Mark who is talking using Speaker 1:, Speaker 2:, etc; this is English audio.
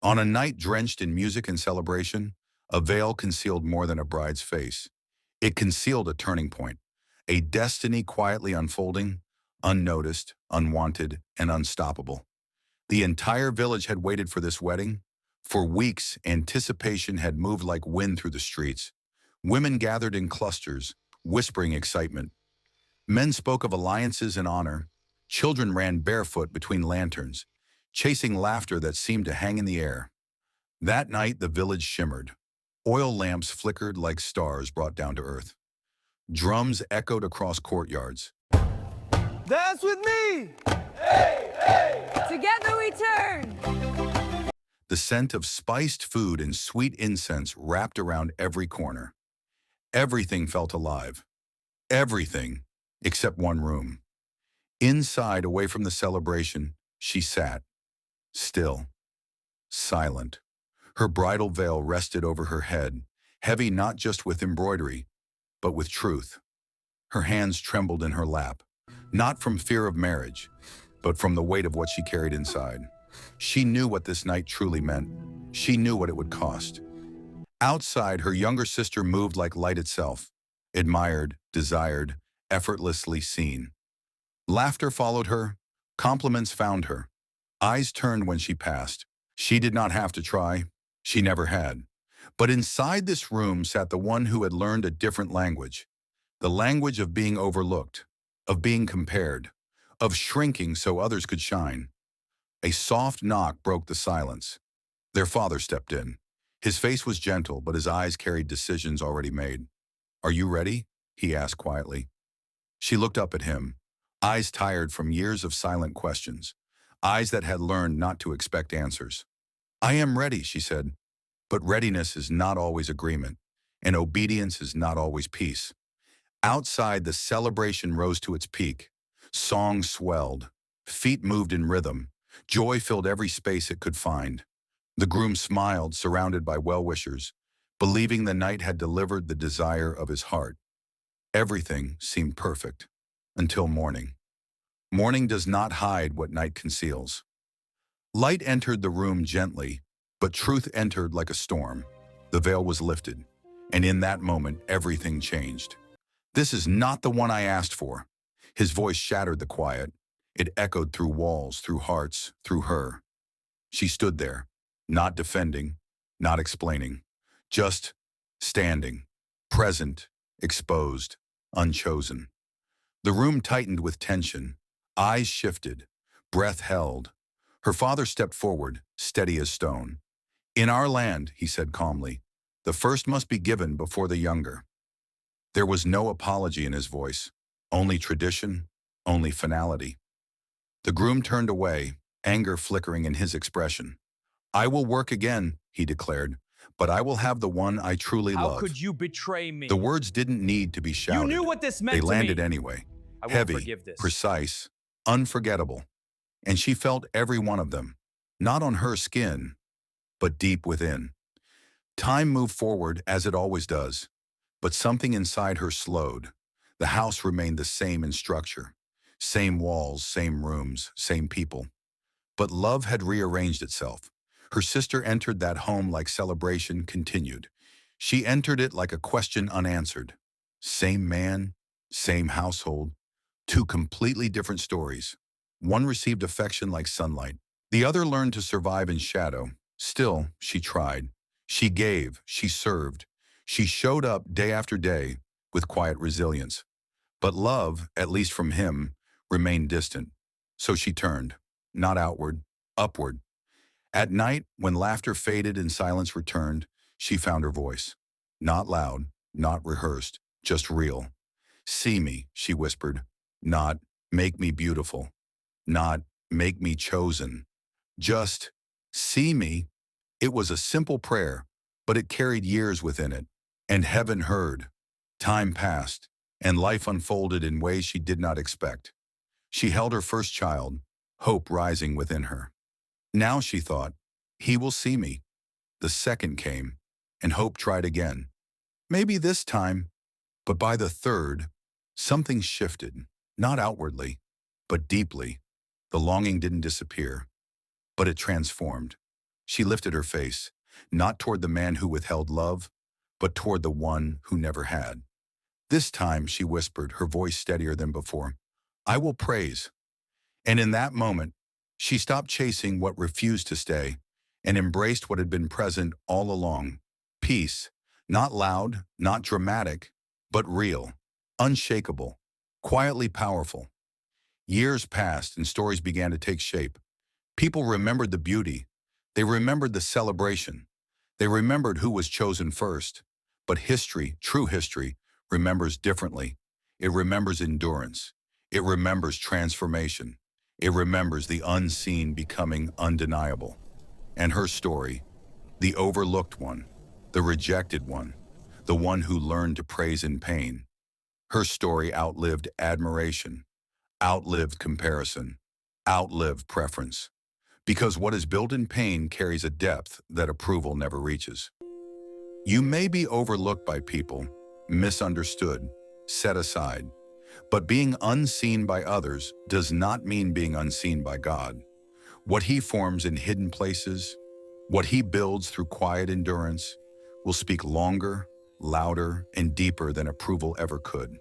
Speaker 1: On a night drenched in music and celebration, a veil concealed more than a bride's face. It concealed a turning point, a destiny quietly unfolding, unnoticed, unwanted, and unstoppable. The entire village had waited for this wedding. For weeks, anticipation had moved like wind through the streets. Women gathered in clusters, whispering excitement. Men spoke of alliances and honor. Children ran barefoot between lanterns, chasing laughter that seemed to hang in the air. That night, the village shimmered. Oil lamps flickered like stars brought down to earth. Drums echoed across courtyards.
Speaker 2: Dance with me!
Speaker 3: Together we turn!
Speaker 1: The scent of spiced food and sweet incense wrapped around every corner. Everything felt alive. Everything, except one room. Inside, away from the celebration, she sat, still, silent. Her bridal veil rested over her head, heavy not just with embroidery, but with truth. Her hands trembled in her lap, not from fear of marriage, but from the weight of what she carried inside. She knew what this night truly meant. She knew what it would cost. Outside, her younger sister moved like light itself, admired, desired, effortlessly seen. Laughter followed her, compliments found her. Eyes turned when she passed. She did not have to try. She never had. But inside this room sat the one who had learned a different language. The language of being overlooked, of being compared, of shrinking so others could shine. A soft knock broke the silence. Their father stepped in. His face was gentle, but his eyes carried decisions already made. "Are you ready?" he asked quietly. She looked up at him, eyes tired from years of silent questions, eyes that had learned not to expect answers. "I am ready," she said, "but readiness is not always agreement, and obedience is not always peace." Outside, the celebration rose to its peak. Songs swelled, feet moved in rhythm, joy filled every space it could find. The groom smiled, surrounded by well-wishers, believing the night had delivered the desire of his heart. Everything seemed perfect, until morning. Morning does not hide what night conceals. Light entered the room gently, but truth entered like a storm. The veil was lifted, and in that moment, everything changed. "This is not the one I asked for." His voice shattered the quiet. It echoed through walls, through hearts, through her. She stood there, not defending, not explaining, just standing, present, exposed, unchosen. The room tightened with tension. Eyes shifted, breath held. Her father stepped forward, steady as stone. "In our land," he said calmly, "the first must be given before the younger." There was no apology in his voice, only tradition, only finality. The groom turned away, anger flickering in his expression. "I will work again," he declared, "but I will have the one I truly
Speaker 2: How
Speaker 1: love."
Speaker 2: could you betray me?
Speaker 1: The words didn't need to be
Speaker 2: You
Speaker 1: shouted.
Speaker 2: knew what this meant
Speaker 1: They
Speaker 2: to
Speaker 1: landed
Speaker 2: me.
Speaker 1: anyway,
Speaker 2: I won't
Speaker 1: heavy,
Speaker 2: forgive this.
Speaker 1: precise, unforgettable. And she felt every one of them, not on her skin, but deep within. Time moved forward as it always does, but something inside her slowed. The house remained the same in structure, same walls, same rooms, same people. But love had rearranged itself. Her sister entered that home like celebration continued. She entered it like a question unanswered. Same man, same household, two completely different stories. One received affection like sunlight. The other learned to survive in shadow. Still, she tried. She gave, she served. She showed up day after day with quiet resilience. But love, at least from him, remained distant. So she turned, not outward, upward. At night, when laughter faded and silence returned, she found her voice. Not loud, not rehearsed, just real. "See me," she whispered. Not, "Make me beautiful." Not, "Make me chosen." Just, "See me." It was a simple prayer, but it carried years within it. And heaven heard. Time passed, and life unfolded in ways she did not expect. She held her first child, hope rising within her. Now she thought, "He will see me." The second came, and hope tried again. Maybe this time, but by the third, something shifted, not outwardly, but deeply. The longing didn't disappear, but it transformed. She lifted her face, not toward the man who withheld love, but toward the one who never had. This time, she whispered, her voice steadier than before, "I will praise." And in that moment, she stopped chasing what refused to stay and embraced what had been present all along. Peace, not loud, not dramatic, but real, unshakable, quietly powerful. Years passed and stories began to take shape. People remembered the beauty. They remembered the celebration. They remembered who was chosen first. But history, true history, remembers differently. It remembers endurance. It remembers transformation. It remembers the unseen becoming undeniable. And her story, the overlooked one, the rejected one, the one who learned to praise in pain. Her story outlived admiration, outlived comparison, outlived preference. Because what is built in pain carries a depth that approval never reaches. You may be overlooked by people, misunderstood, set aside, but being unseen by others does not mean being unseen by God. What He forms in hidden places, what He builds through quiet endurance, will speak longer, louder, and deeper than approval ever could.